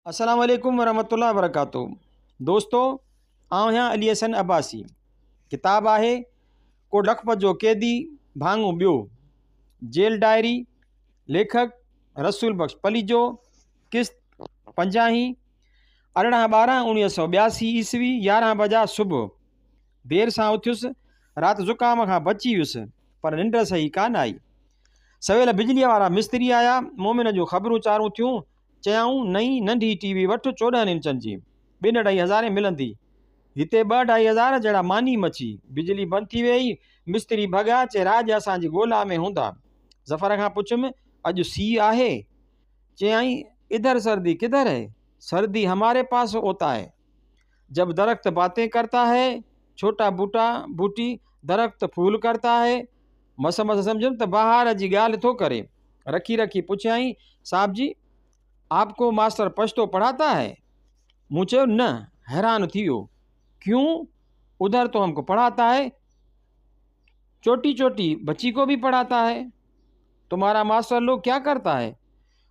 अस्सलाम वालेकुम वरहमतुल्लाहि वबरकातुहू। दोस्तों, आउं आहियां अली हसन अब्बासी। किताब आहे को लखपत जो कैदी भाङो ॿियो, जेल डायरी। लेखक रसूल बख्श पलीजो। किस्त 50, 18/12/1982 ईस्वी, 11 बजा सुबुह। देर सां उथियुसि, राति ज़ुकाम खां बची वियुसि, पर निंड सही कान आई। सवेल बिजलीअ वारा मिस्त्री आया, मोमिन जूं ख़बरूं चारूं थियूं। चयाऊं, नई नंढी टीवी वठि 14 इंचनि जी, 2-2.5 मिलंदी। हिते 2-2.5 जहिड़ा मानी मची। बिजली बंदि थी वई। मिस्त्री भॻा, चए राज असांजी ॻोल्हा में हूंदा। ज़फ़र खां पुछियुमि, अॼु सीउ आहे? चयाई, इधर सर्दी किधर है, सर्दी हमारे पास होता है। जब दरख्त बातें करता है, छोटा बूटी दरख्त फूल करता है। मस सम्झुमि त बहार जी ॻाल्हि थो करे। रखी रखी पुछियाई, साहब जी आपको मास्टर पश्तो पढ़ाता है? मूं चयो न। हैरान थी वियो, क्यों? उधर तो हमको पढ़ाता है, छोटी छोटी बच्ची को भी पढ़ाता है। तुम्हारा मास्टर लोग क्या करता है?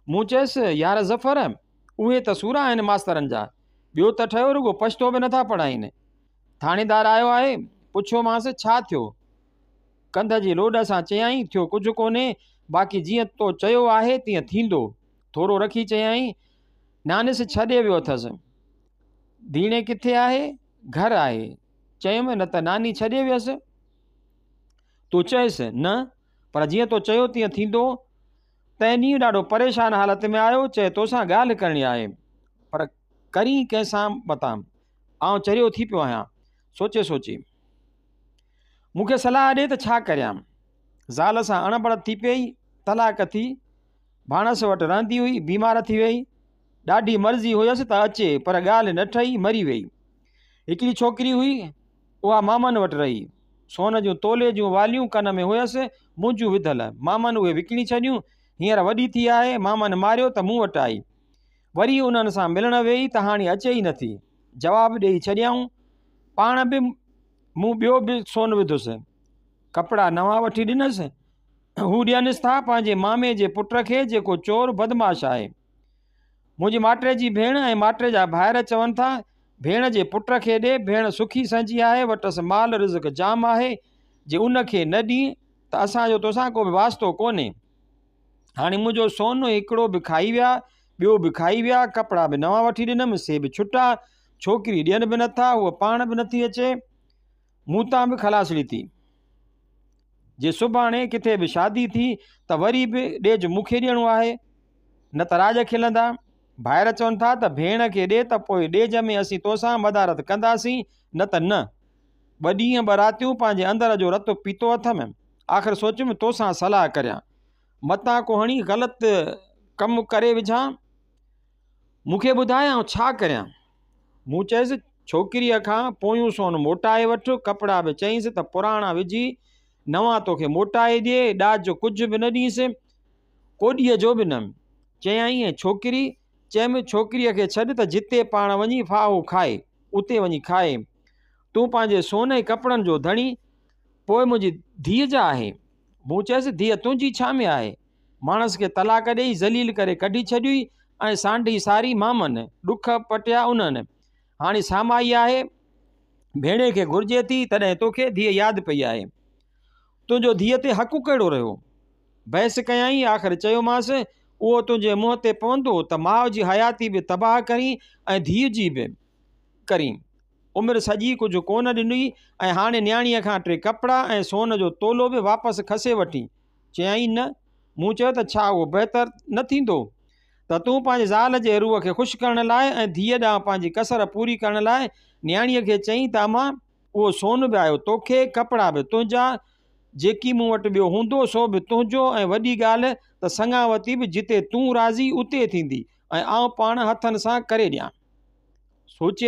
मूं चयसि, यार ज़फ़र, उहे त सूरा आहिनि मास्तरनि जा, ॿियो त ठहियो रुगो पश्तो बि नथा पढ़ाइनि। थाणेदार आयो आहे, पुछियोमांसि छा थियो? कंध जी लोॾ सां चयाई, थियो कुझु कोन्हे, बाक़ी जीअं तो चयो आहे तीअं थींदो। थोरो रखी चयाई, नानिस छॾे वियो अथसि। धीणे किथे आहे? घर आहे। चयुमि, न त नानी छॾे वियसि। तूं चयसि न, पर जीअं तो चयो तीअं थींदो। तंहिं ॾींहुं ॾाढो परेशान हालत में आयो, चए तोसां ॻाल्हि करणी आहे, पर करी कंहिंसां बतां। आउं चरियो थी पियो आहियां, सोचे मूंखे सलाह ॾे त छा करियां। ज़ाल सां अणबड़ थी पई, तलाक थी, भाणस वटि रहंदी हुई, बीमार थी वई। ॾाढी मर्ज़ी हुयसि त अचे, पर ॻाल्हि न ठही, मरी वई। हिकिड़ी छोकिरी हुई, उहा मामनि वटि रही। सोन जूं तोले जूं वालियूं कन में हुयसि, मुंहिंजूं विधल। मामनि उहे विकिणी छॾियूं। हींअर वॾी थी आहे, मामनि मारियो त मूं वटि आई। वरी उन्हनि सां मिलण वेई त हाणे अचे ई नथी। जवाबु ॾेई छॾियाऊं। पाण बि मूं ॿियो बि सोन विधुसि, कपिड़ा नवां वठी ॾिनसि। हू ॾियनिसि था पंहिंजे मामे जे पुट खे, जेको चोर बदमाश आहे। मुंहिंजी माटे जी भेण ऐं माटे जा भाइर चवनि था, भेण जे पुट खे ॾे, भेण सुखी संजी आहे, वटसि माल रिज़्क जाम आहे। जे उन खे न ॾीं त असांजो तोसां को बि वास्तो कोन्हे। हाणे मुंहिंजो सोन हिकिड़ो बि खाई विया, ॿियो बि खाई विया, कपिड़ा बि नवां वठी ॾिनमि, से बि छुटा। छोकिरी ॾियनि बि नथा, उहा पाण बि नथी अचे। मूं तां बि खलासड़ी थी। जे सुभाणे किथे बि शादी थी त वरी बि ॾेज मूंखे ॾियणो आहे, न त राज खिलंदा। भाइर चवनि था त भेण खे ॾे त पोइ ॾेज में असीं तोसां मदारत कंदासीं, न त न। 2 ॾींहं 2 रातियूं पंहिंजे अंदर जो रतु पीतो अथमि। आख़िर सोचियुमि तोसां सलाह करियां, मतां को हणी ग़लति कमु करे विझां। मूंखे ॿुधायां छा करियां। मूं चयसि, छोकिरीअ खां पोयूं सोन मोटाए वठि, कपिड़ा बि चईंसि त पुराणा विझी नवां तोखे मोटाए ॾिए, ॾाज जो कुझु बि न ॾींसि, कोॾीअ जो बि न। चयाईं, ऐं छोकिरी? चयमि, छोकिरीअ खे छॾ त जिते पाण वञी फाहो खाए, उते वञी खाए। तूं पंहिंजे सोन ऐं कपिड़नि जो धणी, पोइ मुंहिंजी धीअ जा आहे। मूं चयसि, धीअ तुंहिंजी छा में आहे? माणस खे तलाक ॾेई ज़लील करे कढी छॾियई, ऐं सांढी सारी मामनि, ॾुख पटिया उन्हनि। हाणे सामाई आहे, भेणे खे घुरिजे थी, तॾहिं तोखे धीअ यादि पई आहे। तुंहिंजो धीअ ते हक़ु कहिड़ो रहियो? बहस कयई। आख़िर चयोमांसि, उहो तुंहिंजे मुंहं ते पवंदो त माउ जी हयाती बि तबाह करी ऐं धीअ जी बि करी। उमिरि सॼी कुझु कोन ॾिनी, ऐं हाणे न्याणीअ खां 3 कपिड़ा ऐं सोन जो तोलो बि वापसि खसे वठी। चयाई, न। मूं चयो त छा उहो बहितर न थींदो त तूं पंहिंजे ज़ाल जे रूह खे ख़ुशि करण लाइ ऐं धीअ ॾांहुं पंहिंजी कसर पूरी करण लाइ न्याणीअ खे चईं त अमां, उहो सोन बि आयो तोखे, कपिड़ा बि तुंहिंजा, जेकी मूं वटि ॿियो हूंदो सो बि तुंहिंजो, ऐं वॾी ॻाल्हि त संगावती बि जिते तूं राज़ी उते थींदी, ऐं आउं पाण हथनि सां करे ॾियां।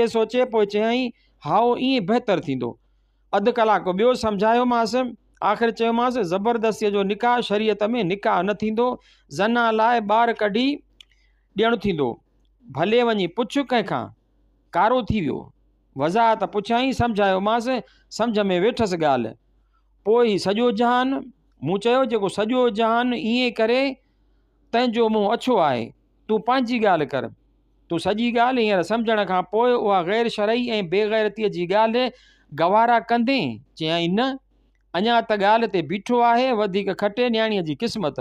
सोचे पोइ चयई, हाओ ईअं बहितर थींदो। अधु कलाक ॿियो सम्झायोमांसि। आख़िर चयोमांसि, ज़बरदस्तीअ जो निकाह शरीयत में निकाह न थींदो, ज़ना लाइ ॿार कढी ॾियणु थींदो। भले वञी पुछ कंहिंखां। कारो थी वियो। वज़ाहत पुछाई, सम्झायोमांसि, सम्झ में वेठसि ॻाल्हि। पोइ ही सॼो जहान? मूं चयो, जेको सॼो जहान ईअं करे तंहिंजो मुंहुं अछो आहे। तूं पंहिंजी ॻाल्हि कर। तूं सॼी ॻाल्हि हींअर सम्झण खां पोइ उहा गैर शरई ऐं बेग़ैरतीअ जी ॻाल्हि गवारा कंदे? चयई न, अञा त ॻाल्हि ते बीठो आहे, वधीक खटे न्याणीअ जी क़िस्मत।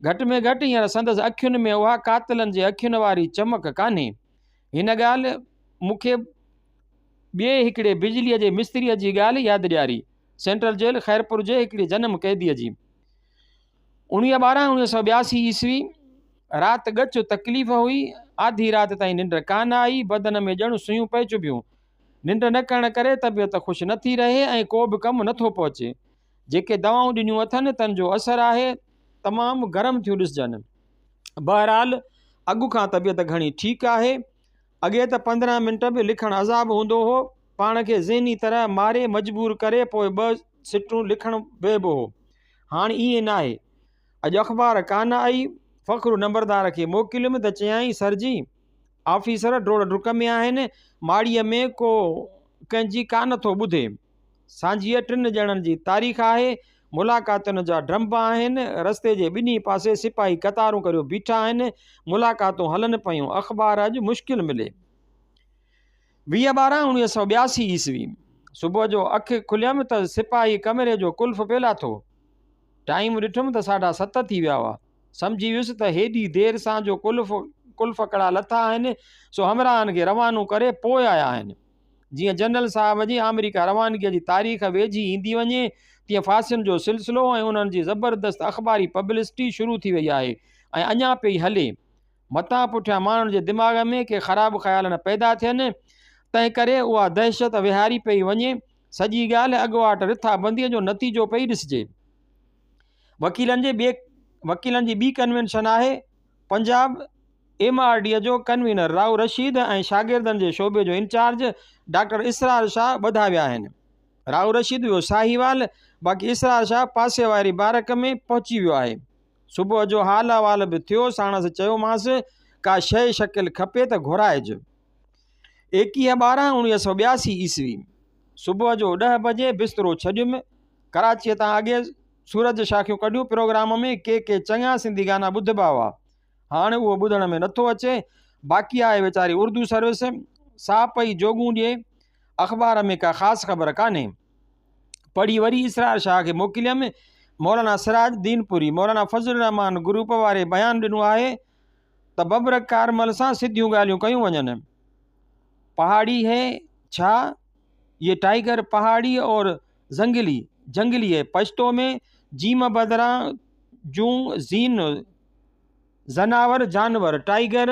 घटि में घटि हींअर संदसि अखियुनि में उहा कातिलनि जे अखियुनि वारी चमक कान्हे। हिन ॻाल्हि मूंखे ॿिए हिकिड़े बिजलीअ जे मिस्त्रीअ जी ॻाल्हि यादि ॾियारी, सेंट्रल जेल ख़ैरपुर जे हिकिड़ी जनम क़ैदीअ जी। 19/12/1982 ईस्वी राति ॻच तकलीफ़ हुई, आधी राति ताईं निंड कान आई, बदन में ॼण सुयूं पए चुभियूं। निंड न करण करे तबियत ख़ुशि नथी रहे ऐं को बि कमु नथो पहुचे। जेके दवाऊं ॾिनियूं अथनि तन जो असरु आहे, तमामु गरम थियूं ॾिसजनि। बहरहाल अॻु खां तबियत घणी ठीकु आहे। अॻे त 15 मिंट बि लिखणु अज़ाब हूंदो हो, पाण खे ज़हनी तरह मारे मजबूर करे पोइ 2 सिटूं लिखणु वेहबो हो। हाणे ईअं न आहे। अॼु अख़बार कान आई, फ़ख़्रु नंबरदार खे मोकिलियुमि त चयाईं, सर जी ऑफिसर डोड़ डुक में आहिनि, माड़ीअ में को कंहिंजी कान थो ॿुधे। सांझीअ 3 ॼणनि जी तारीख़ आहे, मुलाक़ातुनि जा ड्रम्ब आहिनि, रस्ते जे ॿिन्ही पासे सिपाही कतारूं करे बीठा आहिनि, मुलाक़ातूं हलनि पियूं, अख़बार अॼु मुश्किल मिले। 20/12/1982 ईस्वी सुबुह जो अखि खुलियमि त सिपाही कमरे जो कुल्फ पियो लाथो। टाइम ॾिठुमि त 7:30 थी विया हुआ। सम्झी वियुसि त हेॾी देरि सां जो कुल्फ कड़ा लथा आहिनि, सो हमराहनि खे रवानो करे पोइ आया आहिनि। जीअं जनरल साहब जी अमेरिका रवानगीअ जी तारीख़ वेझी ईंदी वञे, तीअं फासियुनि जो सिलसिलो ऐं उन्हनि जी ज़बरदस्त अख़बारी पब्लिसिटी शुरू थी वई आहे ऐं अञा पई हले। मथां पुठियां माण्हुनि जे दिमाग़ में के ख़राबु ख़्याल न पैदा थियनि, तंहिं करे उहा दहशत विहारी पई वञे। सॼी ॻाल्हि अॻुवाट रिथाबंदीअ जो नतीजो पई ॾिसिजे। वकीलनि जी ॿी कन्वेंशन आहे। पंजाब MRD जो कन्वीनर राव रशीद ऐं शागिर्दनि जे शोबे जो इंचार्ज डॉक्टर इसरार शाह ॿधा विया आहिनि। राव रशीद वियो साहीवाल, बाक़ी इसरार शाह पासे वारी बारक में पहुची वियो आहे। सुबुह जो हाल अहवाल बि थियो। साणसि चयोमांसि, का शइ शकिल खपे त घुराइजि। 21/12/1982 ईस्वी सुबुह जो 10 बजे बिस्तरो छॾियुमि। कराचीअ तां अॻे सूरज शाखियूं कढियूं प्रोग्राम में के चङा सिंधी गाना ॿुधबा हुआ। हाणे उहो ॿुधण में नथो अचे। बाक़ी आहे वीचारी उर्दू सर्विस, सा पई जोगूं ॾिए। अख़बार में का ख़ासि ख़बर कान्हे। पढ़ी वरी इसरार शाह खे मोकिलियमि। मौलाना सिराज दीनपुरी मौलाना फज़ल रहमान ग्रुप वारे बयानु ॾिनो आहे त बब्र कारमल सां सिधियूं ॻाल्हियूं कयूं वञनि। पहाड़ी है छा, ये टाइगर पहाड़ी और जंगली है। पश्तो में जीम बदरां जूं ज़ीन ज़नावर जानवर टाइगर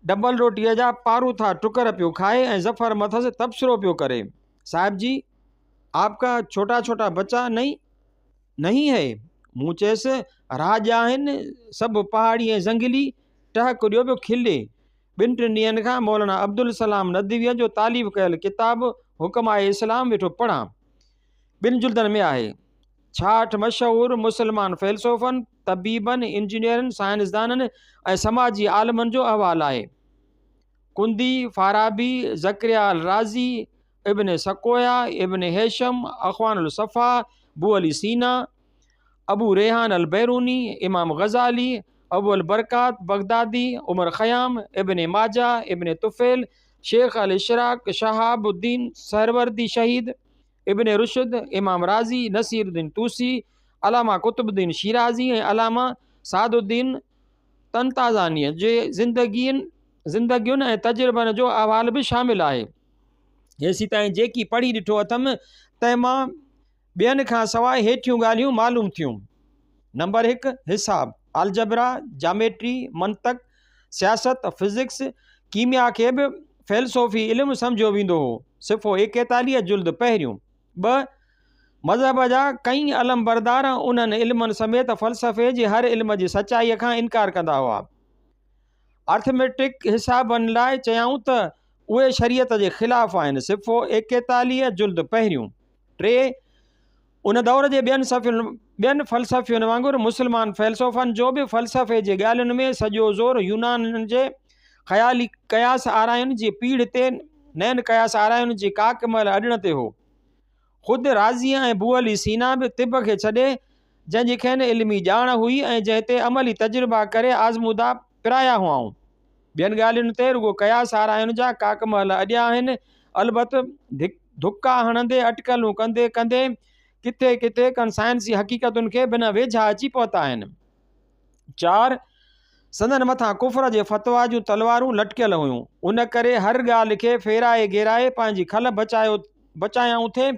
डबल रोटीअ जा पारूथा टुकर पियो खाए ऐं ज़फ़र मथस तबसरो पियो करे। साहिब जी, आपका छोटा छोटा बच्चा नहीं है। मूं चयसि, राज आहिनि सभु पहाड़ी ऐं ज़ंगली। टहक ॾियो पियो खिले। 2-3 ॾींहंनि खां मौलाना अब्दुल सलाम नदवीअ जो तालीफ़ कयल किताब हुक्म आहे इस्लाम वेठो पढ़ां। 2 जुल्दनि में आहे। 66 मशहूर मुसलमान फ़िलसुफ़नि, तबीबनि, इंजीनियरनि, साइंसदाननि ऐं समाजी आलमनि जो अहवालु आहे। कुंदी, फाराबी, ज़करिया अल राज़ी, इब्न सकोया, इब्न हेशम, अख़वानुल सफ़ा, बू अली सीना, अबू रेहान अल बैरूनी, इमाम गज़ाली, अबू अल बरकात बगदादी, उमर ख़याम, इब्न माजा, इब्न तुफ़ैल, शेख अल इशराक, शहाबुद्दीन सहरवर्दी शहीद, इब्न रुशद, इमाम राज़ी, नसीरुद्दीन तूसी, अलामा कुतुबुद्दीन शिराज़ी ऐं अलामा सादुद्दीन तंताज़ानीअ जे ज़िंदगियुनि ऐं तजुर्बनि जो अहवाल बि शामिलु आहे। हेसी ताईं जेकी पढ़ी ॾिठो अथमि तंहिं मां ॿियनि खां सवाइ हेठियूं ॻाल्हियूं मालूम थियूं। नंबर 1, हिसाब, अलजबरा, जामेट्री, मंतक, सियासत, फिज़िक्स, कीमिया खे बि फ़िलसुफ़ी इल्मु सम्झियो वेंदो हो। सिफ़ो 41 जुल्द पहिरियों। 2, मज़हब जा कई अलम बरदार उन्हनि इल्मनि समेत फ़लसफ़े जे हर इल्म जी सचाईअ खां इनकार कंदा हुआ। अर्थमेटिक हिसाबनि लाइ चयाऊं त उहे शरीयत जे ख़िलाफ़ आहिनि। सिफ़ो 41 जुल्द पहिरियों। 3, उन दौर जे ॿियनि फ़लसफ़ियुनि वांगुरु मुस्लमान फ़िलसुफ़नि जो बि फ़लसफ़े जे ॻाल्हियुनि में सॼो ज़ोर यूनानियुनि जे ख़याली क़यास आरायुनि जी पीढ़ ते, नैन क़यास आरायुनि जी काकमल अॾण ते हो। ख़ुदि राज़ी ऐं बू अली सीना बि तिब खे छॾे, जंहिंजी खेनि इल्मी ॼाण हुई ऐं जंहिं ते अमली तजुर्बा करे आज़मूदा पिराया हुआऊं, ॿियनि ॻाल्हियुनि ते रुगो कयास आरायुनि जा काकमहल अॼियां आहिनि। अलबत धुका हणंदे अटकलूं कंदे कंदे किथे किथे साइंसी हक़ीक़तुनि खे बिना वेझा अची पहुता आहिनि। 4 संदन मथां कुफर जे फतवा जूं तलवारूं लटकियल हुयूं। उन करे हर ॻाल्हि खे फेराए घेराए पंहिंजी खल बचायाऊं थे।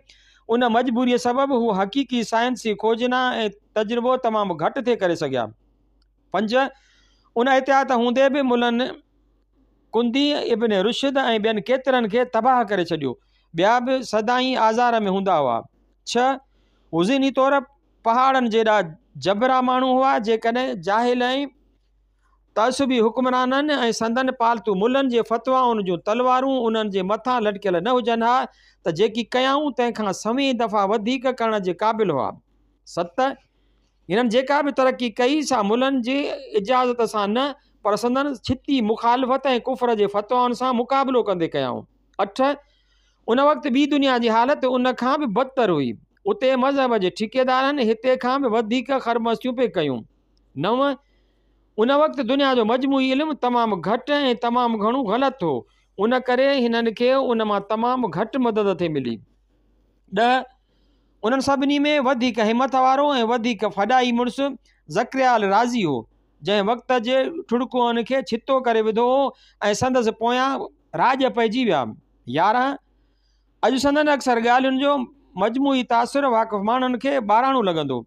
उन मजबूरीअ सबबि हू हक़ीक़ी साइंसी खोजना ऐं तजुर्बो तमामु घटि थे करे सघिया। 5 उन एहतियात हूंदे बि मुल्हनि कुंदी इब्न रुशद ऐं ॿियनि केतिरनि खे तबाह करे छॾियो। ॿिया बि सदाई आज़ार में हूंदा हुआ। 6 हुज़ीनी तौर पहाड़नि जेॾा जबरा माण्हू हुआ। जेकॾहिं जाहिल ऐं तअसुबी हुक्मराननि ऐं संदन पालतू मुल्हनि जे फतवाउनि जूं तलवारूं उन्हनि जे मथां लटकियल न हुजनि हा त जेकी कयाऊं तंहिंखां सवी दफ़ा वधीक करण जे क़ाबिल हुआ। 7 हिननि जेका बि तरक़ी कई सा मुल्हनि जी इजाज़त सां न, पर संदन छिती मुखालफ़त ऐं कुफर जे फतवाउनि सां मुक़ाबिलो कंदे कयाऊं। 8 उन वक़्तु ॿी दुनिया जी हालत उन खां बि बदतर हुई। उते मज़हब जे ठेकेदारनि हिते खां बि वधीक ख़रमस्तियूं पे कयूं। 9 उन वक़्तु दुनिया जो मजमूई इल्मु तमामु घटि ऐं तमामु घणो ग़लति हो। उन करे हिननि खे उन मां तमामु घटि मदद थे मिली। 10 उन्हनि सभिनी में वधीक हिमत वारो ऐं वधीक फॾाई मुड़ुस ज़करियाल राज़ी हो, जंहिं वक़्त जे ठुड़कुअनि खे छितो करे विधो हो ऐं संदसि पोयां राज पइजी विया। 11 अॼु संदन अक्सर ॻाल्हियुनि जो मजमूई तासुर वाक़िफ़ माण्हुनि खे ॿाराणो लॻंदो।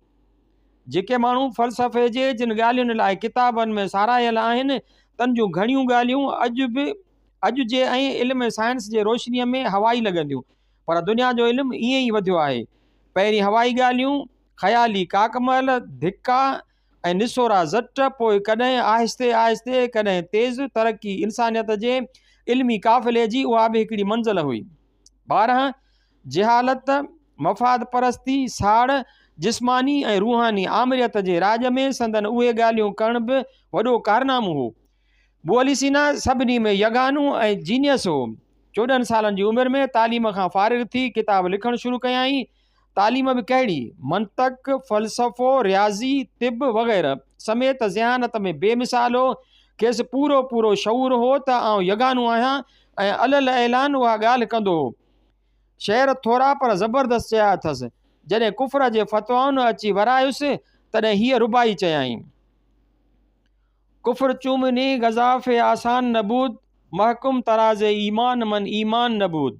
जेके माण्हू फ़लसफ़े जे जिन ॻाल्हियुनि लाइ किताबनि में सारायल आहिनि तन जूं घणियूं ॻाल्हियूं अॼु जे ऐं इल्म साइंस जे रोशनीअ में हवाई लॻंदियूं, पर दुनिया जो इल्मु ईअं ई वधियो आहे। पहिरीं हवाई ॻाल्हियूं, ख़याली काकमहल, धिका ऐं निसोरा ज़ट, पोइ कॾहिं आहिस्ते आहिस्ते कॾहिं तेज़ तरक़ी इंसानियत जे इल्मी काफ़िले जी उहा बि हिकिड़ी मंज़िल हुई। 12 जिहालत, मफ़ाद परस्ती, साड़, जिस्मानी ऐं रूहानी आमरियत जे राज में संदन उहे ॻाल्हियूं करण बि वॾो कारनामो हो। अबू अली सीना सभिनी में यगानू ऐं जीनियस हो। 14 सालनि जी उमिरि में तालीम खां फ़ारिग़ थी किताब लिखणु शुरू कयाई। तालीम बि कहिड़ी, मंतक, फ़लसफ़ो, रियाज़ी, तिब वग़ैरह समेत ज़हानत में बेमिसाल हो। खेसि पूरो पूरो शऊर हो त आउं यगानू आहियां ऐं अलल ऐलान उहा ॻाल्हि कंदो हो। शहर थोरा पर ज़बरदस्त चया अथसि। जॾहिं कुफर जे फतवाउनि अची वरायुसि तॾहिं हीअ रुबाई चयाई। कुफर चूमनी गज़ाफ़े आसान नबूद, महकुम तराज़े ईमान मन ईमान नबूद,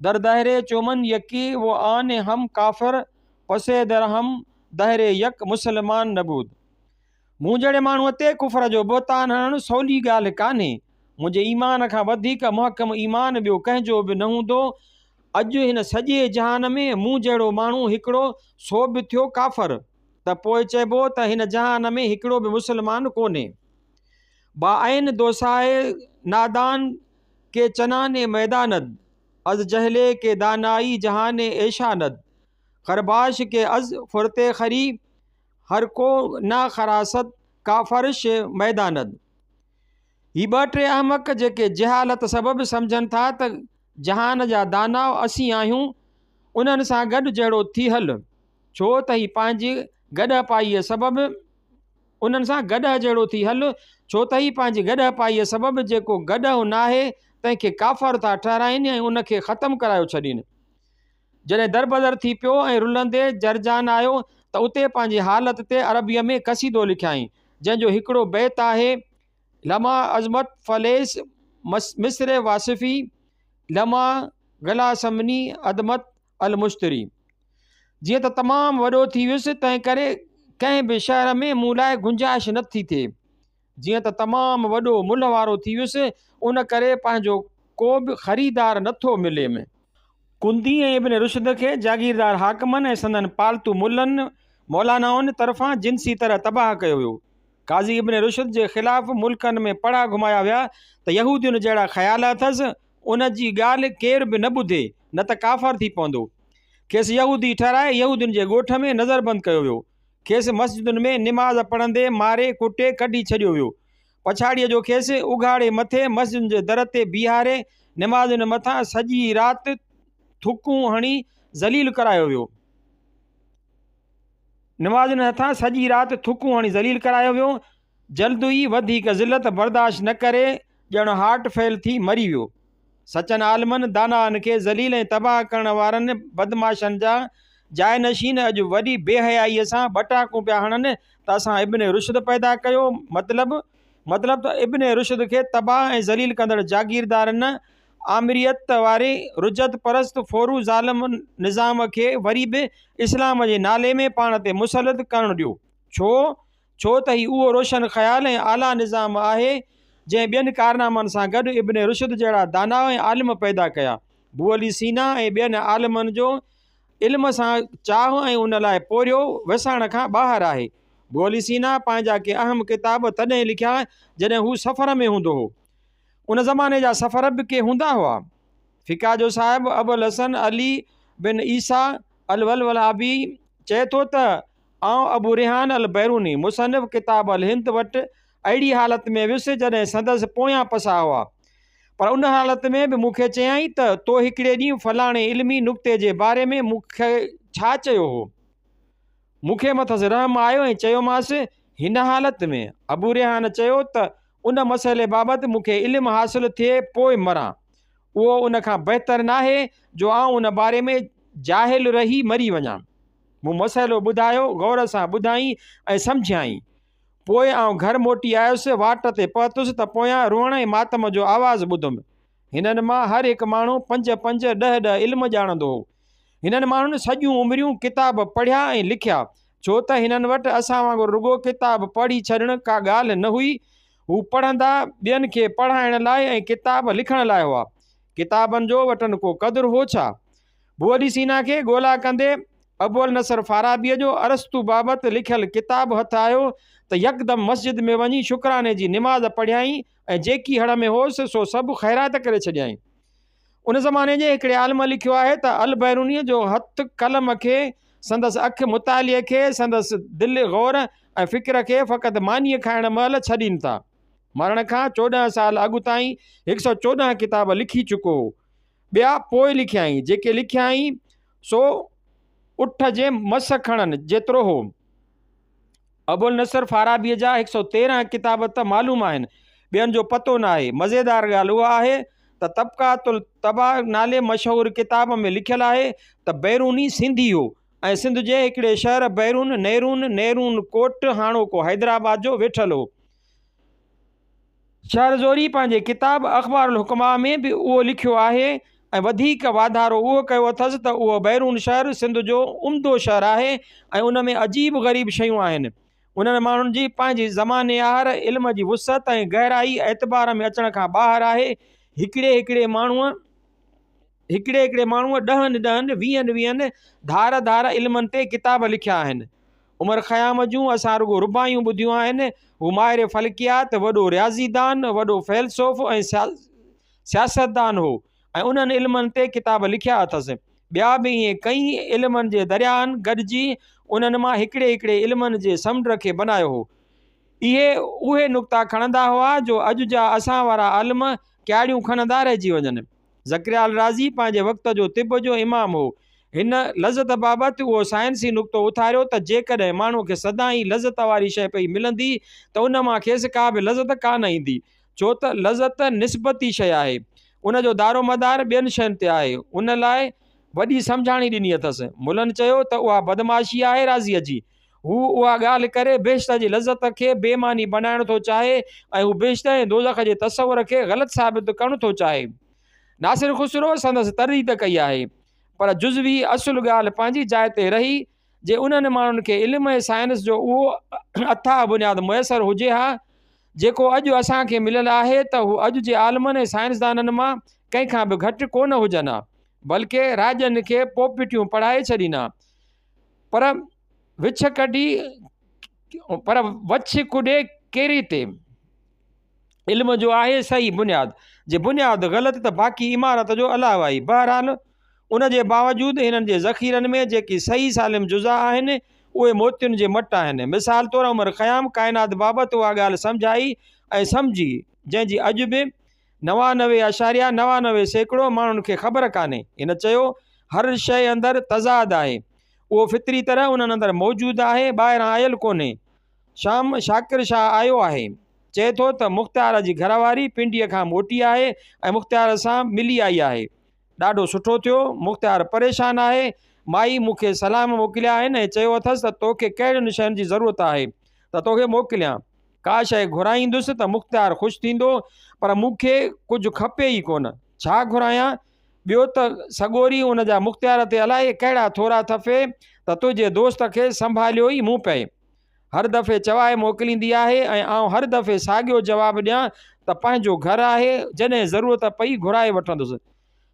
दर दहरे चुमन यकी वो आने हम काफ़िर, पसे दर हम दहरे यक मुसलमान नबूद। मूं जहिड़े माण्हूअ ते कुफर जो बोतान हणणु सवली ॻाल्हि कान्हे। मुंहिंजे ईमान खां वधीक मुहकम ईमान ॿियो कंहिंजो बि न हूंदो। अॼु हिन सॼे जहान में मूं जहिड़ो माण्हू हिकिड़ो सो बि थियो काफ़र, त पोइ चइबो त हिन जहान में हिकिड़ो बि मुस्लमान कोन्हे। बाआइन दोसाए नादान के चनाने मैदानद, अज जहले के दानाई जहाने ऐशानद, खरबाश के अज फुरते खरी, हर को ना खरासत काफ़रश मैदानद। ही 2-3 अहमक जेके जहालत सबबि सम्झनि था त जहान जा दानाव असीं आहियूं, उन्हनि सां गॾु जहिड़ो थी हल, छो त ही पंहिंजी गॾ पाईअ सबबि उन्हनि सां गॾ जहिड़ो थी हल, छो त ही पंहिंजी गॾ पाईअ सबबि जेको गॾ नाहे तंहिंखे काफ़र था ठहिराइनि ऐं उनखे ख़तमु करायो छॾीनि। जॾहिं दरबदर थी पियो ऐं रुलंदे जरजान आयो त उते पंहिंजी हालत ते अरबीअ में कसीदो लिखियाई, जंहिंजो हिकिड़ो बैत आहे, लमा अज़मत फलेस मिस्र वासिफ़ी, लमा गलासमनी अदमत अल मुश्तरी। जीअं त तमामु वॾो थी वियुसि तंहिं करे कंहिं बि शहर में मूं लाइ गुंजाइश नथी थिए। जीअं त तमामु वॾो मुल्ह वारो थी वियुसि उन करे पंहिंजो को बि ख़रीदार नथो मिले में। कुंदी ऐं इब्न रुशद खे जागीरदार हाकमनि ऐं संदन पालतू मुल्हनि मौलानाउनि तरफ़ां जिनसी तरह तबाह कयो वियो। काज़ी इब्न रुशद जे ख़िलाफ़ मुल्कनि में पड़ा घुमाया विया त यहूदियुनि जहिड़ा ख़्याल अथसि, उन जी ॻाल्हि केर बि न ॿुधे न त काफ़र थी पवंदो। खेसि यहूदी ठहिराए यहूदियुनि जे ॻोठ में नज़रबंदि कयो वियो। खेसि मस्जिदुनि में निमाज़ पढ़ंदे मारे कुटे कढी छॾियो वियो। पछाड़ीअ जो खेसि उघाड़े मथे मस्जिदुनि जे दर ते बीहारे निमाज़ुनि मथां सॼी राति थुकूं हणी ज़लील करायो वियो। निमाज़ुनि मथां सॼी राति थुकूं हणी ज़लील करायो वियो। जल्द ई वधीक ज़िलत बर्दाश्त न करे ॼण हार्ट फेल थी मरी वियो। सचनि आलमनि दानाअनि खे ज़लील ऐं तबाह करण वारनि बदमाशनि जा जायनशीन अॼु वॾी बेहयाईअ सां बटाकूं पिया हणनि त असां इब्न रुशद पैदा कयो। मतिलबु त इब्न रुशद खे तबाह ऐं ज़लील कंदड़ जागीरदारनि आमिरियत वारे रुजत परस्त फोरू ज़ालिम निज़ाम खे वरी बि इस्लाम जे नाले में पाण ते मुसलत करणु ॾियो। छो त ही उहो रोशन ख़्याल ऐं आला निज़ाम आहे जंहिं ॿियनि कारनामनि सां गॾु इब्न रुशद जहिड़ा दाना ऐं आलिम पैदा कया। अबू अली सीना ऐं ॿियनि आलिमनि जो इल्म सां चाह ऐं उन लाइ पोरियो विसाइण खां ॿाहिरि आहे। अबू अली सीना पंहिंजा के अहम किताब तॾहिं लिखिया जॾहिं हू सफ़र में हूंदो हो। उन ज़माने जा सफ़र बि के हूंदा हुआ। फ़िका जो साहिबु अबुल हसन अली बिन ईसा अल वलवलाबी चए थो त आउं अबू रिहान अल बैरूनी मुसनिफ़ किताब अल हिंद वटि अहिड़ी हालत में वियुसि जॾहिं संदसि पोयां पसा हुआ, पर उन हालत में बि मूंखे चयाईं त तो हिकिड़े ॾींहुं फलाणे इल्मी नुक़्ते जे बारे में मूंखे छा चयो हो। मूंखे मथसि रहम आयो ऐं चयोमांसि हिन हालत में। अबू रिहान चयो त उन मसइले बाबति मूंखे इल्मु हासिलु थिए पोइ मरां। उहो उन खां बहितरु नाहे जो आउं उन बारे में जाहिल रही मरी वञा। मूं मसइलो ॿुधायो, गौर सां ॿुधाई ऐं सम्झाई। पोइ आउं घर मोटी आयुसि, वाट ते पहुतुसि त पोयां रोअण ऐं मातम जो आवाज़ु ॿुधुमि। हिननि मां हर हिकु माण्हू 5-5, 10-10 इल्म ॼाणंदो हो। हिननि माण्हुनि सॼियूं उमिरियूं किताब पढ़िया ऐं लिखिया, छो त हिननि वटि असां वांगुरु रुगो किताब पढ़ी छॾणु का ॻाल्हि न हुई। हू पढ़ंदा ॿियनि खे पढ़ाइण लाइ ऐं किताब लिखण लाइ हुआ। किताबनि जो वटनि को क़दुरु हो छा। अबू अली सीना खे ॻोल्हा कंदे अबुल नसर फाराबीअ जो अरस्तु बाबति लिखियलु किताब हथु आयो त यकदमि मस्जिद में वञी शुक्राने जी निमाज़ पढ़ियाई ऐं जेकी हड़ में होसि सो सभु ख़ैरात करे छॾियईं। उन ज़माने जे हिकिड़े आलिम लिखियो आहे त अल बैरूनीअ जो हथु कलम खे, संदसि अखि मुतालिए खे, संदसि दिलि गौर ऐं फ़िक्र खे फ़क़ति मानीअ खाइण महिल छॾीनि था। मरण खां 14 साल अॻु ताईं 114 किताब लिखी चुको हो। ॿिया पोइ लिखियाई, जेके लिखियाई सो उठ जे मस खणनि जेतिरो हो। अबुल नसर फाराबीअ जा 113 किताब त मालूम आहिनि, ॿियनि जो पतो न आहे। मज़ेदार ॻाल्हि उहा आहे त तबक़ातुल तबा नाले मशहूरु किताब में लिखियलु आहे त बैरूनी सिंधी हो ऐं सिंध जे हिकिड़े शहर बैरून नेरून कोट हाणोको हैदराबाद जो वेठल हो। शहरज़ोरी पंहिंजे किताब अख़बारुल हुकमा में बि उहो लिखियो आहे ऐं वधीक वाधारो उहो कयो अथसि त उहो बैरून शहर सिंध जो उम्दो शहर आहे ऐं उन में अजीब ग़रीब शयूं आहिनि। उन्हनि माण्हुनि जी पंहिंजी ज़माने यार इल्म जी वुसत ऐं गहराई एतबार में अचण खां ॿाहिरि आहे। हिकिड़े हिकिड़े माण्हूअ 10-10, 20-20 धार इल्मनि ते किताब लिखिया आहिनि। उमर ख़याम जूं असां रुगो रुबायूं ॿुधियूं आहिनि। हू माहिर फ़ल्कियात, वॾो रियाज़ीदान, वॾो फ़ैलसोफ़ ऐं सियासतदान हो ऐं उन्हनि इल्मनि ते किताब लिखिया अथसि। ॿिया बि ईअं कई इल्मनि जे दरियाहनि गॾिजी उन्हनि मां हिकिड़े हिकिड़े इल्मनि जे समुंड खे बनायो हो। उहे नुक़्ता खणंदा हुआ जो अॼु जा असां वारा आलिम क्याड़ियूं खणंदा रहिजी वञनि। ज़करिया अल राज़ी पंहिंजे वक़्त जो तिब जो इमाम हो। हिन लज़त बाबति उहो साइंसी नुक़्तो उथारियो त जेकॾहिं माण्हू खे सदाईं लज़त वारी शइ पई मिलंदी त उन मां खेसि का बि लज़त कान ईंदी, छो त लज़त निस्बती शइ आहे। उन जो दारोमदार ॿियनि शयुनि ते आहे। उन लाइ वॾी सम्झाणी ॾिनी अथसि। मुलनि चयो त उहा बदमाशी आहे राज़ीअ जी। हू उहा ॻाल्हि करे बेशितर जी लज़त खे बेमानी बनाइण थो चाहे ऐं हू बेशितर ऐं दोज़ख जे तसवुर खे ग़लति साबित करणु थो चाहे। नासिर खुसरो संदसि तर्दीद कई आहे, पर जुज़वी असुलु ॻाल्हि पंहिंजी जाइ ते रही। जे उन्हनि माण्हुनि खे इल्म ऐं साइंस जो उहो अथाह बुनियाद मुयसरु हुजे हा जेको अॼु असांखे मिलियलु आहे, त हू अॼु जे आलिमनि ऐं साइंसदाननि मां कंहिंखां बि घटि कोन हुजनि हा, बल्कि राजनि खे पोपिटियूं पढ़ाए छॾीनि। पर वछ कुॾे केरी ते इल्म जो आहे सही बुनियाद, जे बुनियाद ग़लति त बाक़ी इमारत जो अलावा ई। बहरहाल उन जे बावजूदि हिननि जे ज़ख़ीरनि में जेकी सही सालिम जुज़ा आहिनि उहे मोतियुनि जे मट आहिनि। मिसाल तौरु उमर ख़याम काइनात बाबति उहा ॻाल्हि सम्झाई ऐं सम्झी जंहिंजी अॼु बि 99.99% माण्हुनि खे ख़बर कान्हे। हिन चयो हर शइ अंदरि तज़ाद आहे, उहो फितरी तरह उन्हनि अंदरि मौजूदु आहे, ॿाहिरां आयल कोन्हे। शाम शाकिर शाह आयो आहे, चए थो त मुख़्तियार जी घरवारी पिंडीअ खां मोटी आहे ऐं मुख़्तियार सां मिली आई आहे। ॾाढो सुठो थियो। मुख़्तियार परेशान आहे। माई मूंखे सलाम मोकिलिया आहिनि ऐं चयो अथसि त तोखे कहिड़ियुनि शयुनि जी ज़रूरत आहे त तोखे मोकिलियां। का शइ घुराईंदुसि त मुख़्तियार ख़ुशि थींदो, पर मूंखे कुझु खपे ई कोन, छा घुरायां? ॿियो त सॻोरी उन जा मुख़्तियार ते अलाए कहिड़ा थोरा थफे त तुंहिंजे दोस्त खे संभालियो ई मूं पए। हर दफ़े चवाए मोकिलींदी आहे ऐं आउं हर दफ़े साॻियो जवाबु ॾियां त पंहिंजो घरु आहे, जॾहिं ज़रूरत पई घुराए वठंदुसि।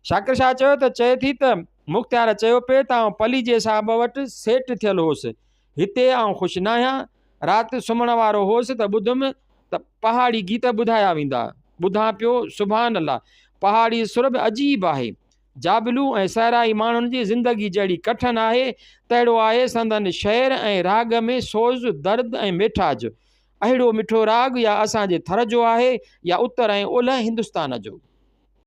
शाकिर शाह चयो त चए थी त मुख़्तियार चयो पिए त आउं पली जे साहिब वटि सेठ थियल होसि, हिते आउं ख़ुशि न आहियां। राति सुम्हण वारो होसि त ॿुधुमि त पहाड़ी गीत ॿुधाया वेंदा। ॿुधां पियो, सुभान अल्लाह, पहाड़ी सुर बि अजीब आहे। जाबिलू ऐं सहराई माण्हुनि जी ज़िंदगी जहिड़ी कठिन आहे, तहिड़ो आहे संदन शहर ऐं राग में सोज़, दर्द ऐं मिठाज। अहिड़ो मिठो राग या असांजे थर जो आहे या उत्तर ऐं ओलह हिंदुस्तान जो।